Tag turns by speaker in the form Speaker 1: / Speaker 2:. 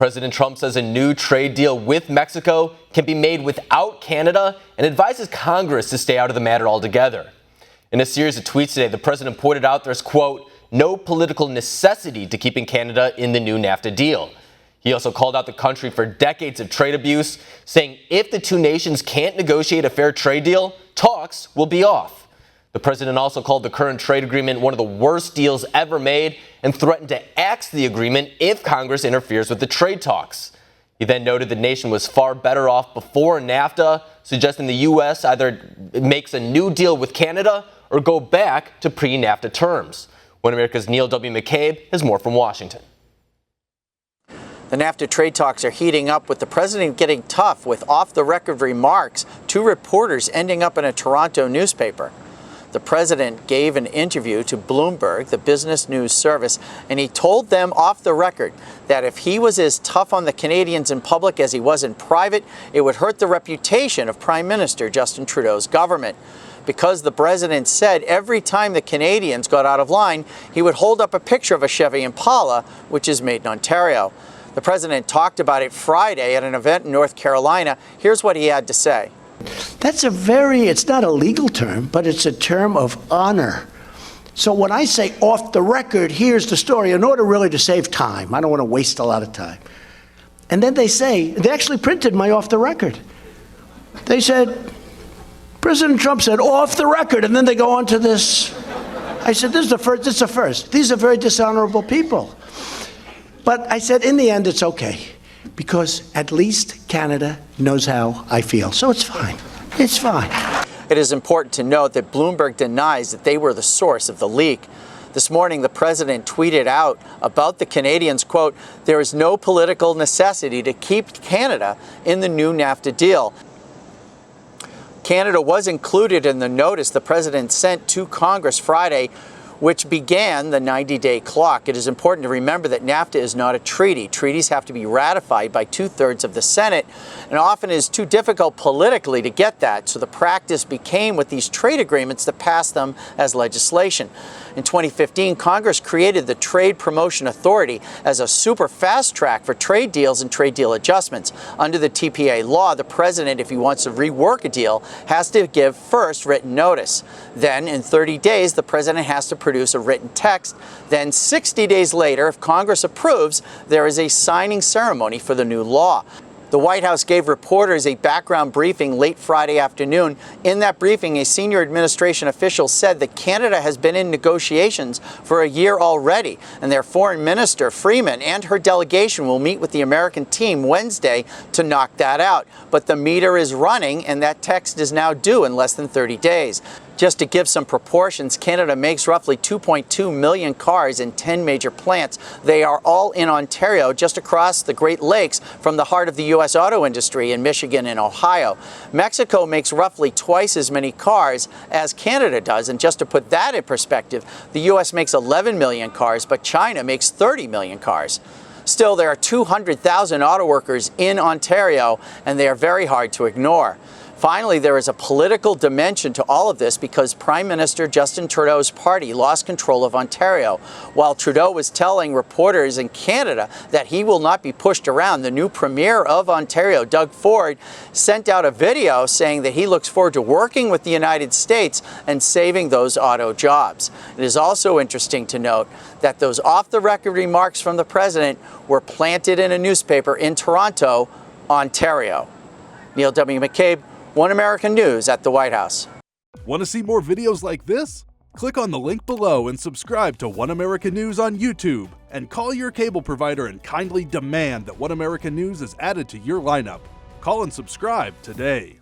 Speaker 1: President Trump says a new trade deal with Mexico can be made without Canada and advises Congress to stay out of the matter altogether. In a series of tweets today, the president pointed out there's, quote, no political necessity to keeping Canada in the new NAFTA deal. He also called out the country for decades of trade abuse, saying if the two nations can't negotiate a fair trade deal, talks will be off. The president also called the current trade agreement one of the worst deals ever made and threatened to axe the agreement if Congress interferes with the trade talks. He then noted the nation was far better off before NAFTA, suggesting the U.S. either makes a new deal with Canada or go back to pre-NAFTA terms. One America's Neil W. McCabe has more from Washington.
Speaker 2: The NAFTA trade talks are heating up, with the president getting tough with off-the-record remarks to reporters ending up in a Toronto newspaper. The president gave an interview to Bloomberg, the business news service, and he told them off the record that if he was as tough on the Canadians in public as he was in private, it would hurt the reputation of Prime Minister Justin Trudeau's government. Because the president said every time the Canadians got out of line, he would hold up a picture of a Chevy Impala, which is made in Ontario. The president talked about it Friday at an event in North Carolina. Here's what he had to say.
Speaker 3: That's it's not a legal term, but it's a term of honor. So when I say off the record, here's the story, in order really to save time. I don't want to waste a lot of time. And then they actually printed my off the record. They said, President Trump said off the record, and then they go on to this. I said, this is the first. These are very dishonorable people. But I said, in the end, it's okay, because at least Canada knows how I feel. So it's fine. It's fine.
Speaker 2: It is important to note that Bloomberg denies that they were the source of the leak. This morning, the president tweeted out about the Canadians, quote, there is no political necessity to keep Canada in the new NAFTA deal. Canada was included in the notice the president sent to Congress Friday, which began the 90-day clock. It is important to remember that NAFTA is not a treaty. Treaties have to be ratified by 2/3 of the Senate, and often it is too difficult politically to get that. So the practice became with these trade agreements to pass them as legislation. In 2015, Congress created the Trade Promotion Authority as a super fast track for trade deals and trade deal adjustments. Under the TPA law, the president, if he wants to rework a deal, has to give first written notice. Then, in 30 days, the president has to produce a written text. Then 60 days later, if Congress approves, there is a signing ceremony for the new law. The White House gave reporters a background briefing late Friday afternoon. In that briefing, a senior administration official said that Canada has been in negotiations for a year already, and their foreign minister, Freeman, and her delegation will meet with the American team Wednesday to knock that out. But the meter is running, and that text is now due in less than 30 days. Just to give some proportions, Canada makes roughly 2.2 million cars in 10 major plants. They are all in Ontario, just across the Great Lakes from the heart of the U.S. auto industry in Michigan and Ohio. Mexico makes roughly twice as many cars as Canada does, and just to put that in perspective, the U.S. makes 11 million cars, but China makes 30 million cars. Still, there are 200,000 auto workers in Ontario, and they are very hard to ignore. Finally, there is a political dimension to all of this because Prime Minister Justin Trudeau's party lost control of Ontario. While Trudeau was telling reporters in Canada that he will not be pushed around, the new Premier of Ontario, Doug Ford, sent out a video saying that he looks forward to working with the United States and saving those auto jobs. It is also interesting to note that those off-the-record remarks from the president were planted in a newspaper in Toronto, Ontario. Neil W. McCabe, One American News at the White House.
Speaker 4: Want to see more videos like this? Click on the link below and subscribe to One American News on YouTube, and call your cable provider and kindly demand that One American News is added to your lineup. Call and subscribe today.